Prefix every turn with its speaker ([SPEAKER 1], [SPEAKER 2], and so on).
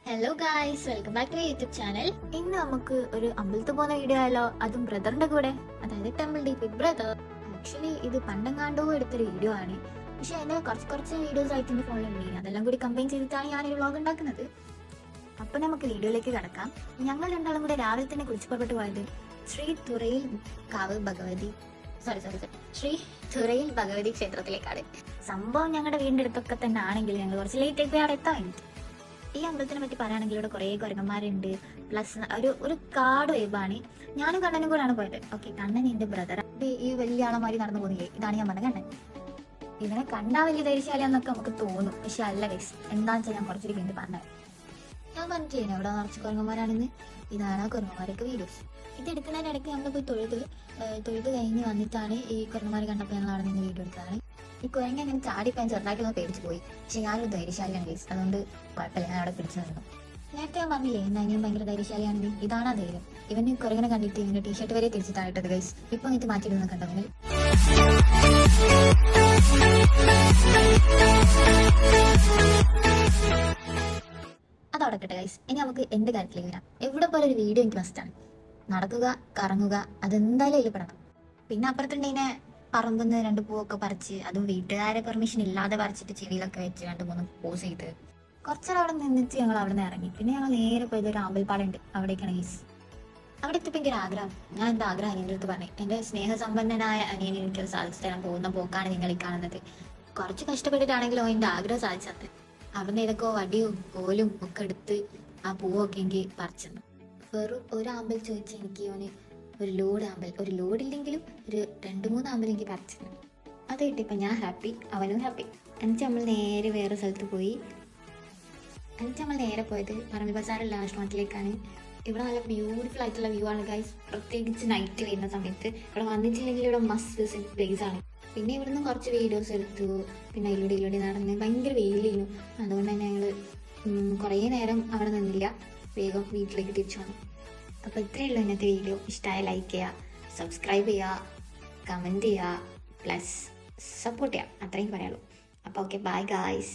[SPEAKER 1] Hello guys, welcome back to YouTube channel.
[SPEAKER 2] ഇന്ന് നമുക്ക് ഒരു അമ്പലത്തിൽ പോകുന്ന വീഡിയോ ആയാലോ, അതും ബ്രദറിന്റെ കൂടെ, അതായത് temple date with brother. Actually ഇത് പണ്ടെങ്ങാണ്ടോ എടുത്തൊരു വീഡിയോ ആണ്, പക്ഷെ അതിന്റെ കുറച്ച് വീഡിയോസ് ആയിട്ട് എന്റെ ഫോണിലുണ്ട്. അതെല്ലാം കൂടി കമ്പൈൻ ചെയ്തിട്ടാണ് ഞാനൊരു വ്ളോഗ് ഉണ്ടാക്കുന്നത്. അപ്പൊ നമുക്ക് വീഡിയോയിലേക്ക് കടക്കാം. ഞങ്ങൾ രണ്ടാളും കൂടെ രാവിലെ തന്നെ കുളിച്ചു പുറപ്പെട്ടു പോയത് ശ്രീ തുറയിൽ കാവ് ഭഗവതി ശ്രീ തുറയിൽ ഭഗവതി ക്ഷേത്രത്തിലേക്കാണ്. സംഭവം ഞങ്ങളുടെ വീടിന്റെ അടുത്തൊക്കെ തന്നെ ആണെങ്കിൽ ഞങ്ങൾ കുറച്ച് ലേറ്റ് ആയി പോയി അവിടെ എത്താൻ വേണ്ടി. ഈ അമ്പലത്തിനെ പറ്റി പറയുകയാണെങ്കിൽ ഇവിടെ കുറേ കുരങ്ങന്മാരുണ്ട്, പ്ലസ് ഒരു കാട് വൈബാണ്. ഞാനും കണ്ണനും കൂടെയാണ് പോയത്. ഓക്കെ, കണ്ണൻ എന്റെ ബ്രദർ. ഈ വലിയ ആളമാരി നടന്നു പോകുന്നില്ലേ, ഇതാണ് ഞാൻ പറഞ്ഞ കണ്ണൻ. ഇതിനെ കണ്ടാ വലിയ ധൈര്യശാലിയാന്നൊക്കെ നമുക്ക് തോന്നും, പക്ഷെ അല്ല ഗൈസ്. എന്താണെന്ന് വെച്ചാൽ ഞാൻ കുറച്ചൊരു കഴിഞ്ഞ് പറഞ്ഞത്. ഞാൻ പറഞ്ഞില്ലേ ഇവിടെ നിറച്ച് കുരങ്ങന്മാരാണെന്ന്. ഇതാണ് ആ കുരങ്ങന്മാരൊക്കെ വീഡിയോസ്. ഇത് എടുക്കുന്നതിനിടയ്ക്ക് നമ്മൾ പോയി തൊഴുത് കഴിഞ്ഞ് വന്നിട്ടാണ് ഈ കുരങ്ങന്മാരെ കണ്ടപ്പോൾ ഞങ്ങൾ അവിടെ നിന്ന് വീഡിയോ എടുത്തതാണ്. ഈ കുരങ്ങ അങ്ങനെ ചാടിപ്പോയി ചെറുതായിട്ടൊന്ന് പേടിച്ചു പോയി, പക്ഷെ ഞാനൊരു ധൈര്യശാലിയാണ് ഗൈസ്, അതുകൊണ്ട് കുഴപ്പമില്ല, ഞാൻ അവിടെ പിടിച്ചു നിന്നു. നേരത്തെ ഞാൻ പറഞ്ഞില്ലേ എന്നാ ഞാൻ ഭയങ്കര ധൈര്യശാലിയാണെങ്കിൽ, ഇതാണ് ആ ധൈര്യം. ഇവന് കുരങ്ങനെ കണ്ടിട്ട് ഇവന്റെ ടീഷർട്ട് വരെ തിരിച്ചിട്ടായിട്ടത് ഗൈസ്. ഇപ്പൊ ഇത് മാറ്റിയിടുന്ന കണ്ടവന്. അതവിടെ കേട്ടെ ഗൈസ്. ഇനി നമുക്ക് എന്റെ കാര്യത്തിലേക്ക് വരാം. എവിടെ പോലെ ഒരു വീഡിയോ എനിക്ക് മസ്റ്റാണ്. നടക്കുക, കറങ്ങുക, അതെന്തായാലും അതിൽ പെടണം. പിന്നെ അപ്പുറത്തുണ്ടെങ്കിൽ പറമ്പെന്ന് 2 പൂവൊക്കെ പറിച്ച്, അതും വീട്ടുകാരെ പെർമിഷൻ ഇല്ലാതെ പറിച്ചിട്ട് ചെവിയിലൊക്കെ വെച്ച് 2-3 പോസ് ചെയ്ത് കുറച്ചേരം അവിടെ നിന്നിട്ട് ഞങ്ങൾ അവിടെ നിന്ന് ഇറങ്ങി. പിന്നെ ഞങ്ങൾ നേരെ പോയത് ഒരു അമ്പൽപ്പാടുണ്ട്, അവിടേക്കാണ് ഗൈസ്. അവിടെ എത്തിയപ്പോൾ എനിക്കൊരു ആഗ്രഹം. ഞാൻ എൻ്റെ ആഗ്രഹം അനിയൻ്റെ അടുത്ത് പറഞ്ഞു. എൻ്റെ സ്നേഹസമ്പന്നനായ അനിയനെ എനിക്കത് സാധിച്ചു തരാൻ പോകുന്ന പോക്കാണ് നിങ്ങൾ ഈ കാണുന്നത്. കുറച്ച് കഷ്ടപ്പെട്ടിട്ടാണെങ്കിലും എൻ്റെ ആഗ്രഹം സാധിച്ചത്. അവിടെ ഏതൊക്കെ വടിയും കോലും ഒക്കെ എടുത്ത് ആ പൂവൊക്കെ എനിക്ക് പറിച്ചെന്നു. വെറും ഒരു ആമ്പൽ ചോദിച്ച് എനിക്ക് അവന് ഒരു ലോഡില്ലെങ്കിലും ഒരു 2-3 ആമ്പൽ എനിക്ക് പറിച്ചിരുന്നു. അത് കിട്ടിയപ്പോൾ ഞാൻ ഹാപ്പി, അവനും ഹാപ്പി. എന്നിട്ട് നമ്മൾ നേരെ വേറെ സ്ഥലത്ത് പോയി. എന്നിട്ട് നമ്മൾ നേരെ പോയത് പറമ്പി ബസാറുള്ള ആശ്രമത്തിലേക്കാണ്. ഇവിടെ നല്ല ബ്യൂട്ടിഫുൾ ആയിട്ടുള്ള വ്യൂ ആണ് ഗൈസ്, പ്രത്യേകിച്ച് നൈറ്റ് വരുന്ന സമയത്ത്. ഇവിടെ വന്നിട്ടില്ലെങ്കിൽ ഇവിടെ മസ്റ്റ് വിസിറ്റ് പ്ലേസ് ആണ്. പിന്നെ ഇവിടുന്ന് കുറച്ച് വീഡിയോസ് എടുത്തു. പിന്നെ ഇതിലൂടെ നടന്ന് ഭയങ്കര വെയിലിരുന്നു. അതുകൊണ്ട് തന്നെ ഞങ്ങൾ കുറേ നേരം അവിടെ നിന്നില്ല, വേഗം വീട്ടിലേക്ക് തിരിച്ചു വന്നു. അപ്പോൾ ഇത്രയേ ഉള്ളൂ ഇന്നത്തെ വീഡിയോ. ഇഷ്ടമായ ലൈക്ക് ചെയ്യുക, സബ്സ്ക്രൈബ് ചെയ്യുക, കമൻറ്റ് ചെയ്യുക, പ്ലസ് സപ്പോർട്ട് ചെയ്യുക. അത്രയും പറയാനുള്ളൂ. അപ്പോൾ ഓക്കെ, ബൈ ഗായ്സ്.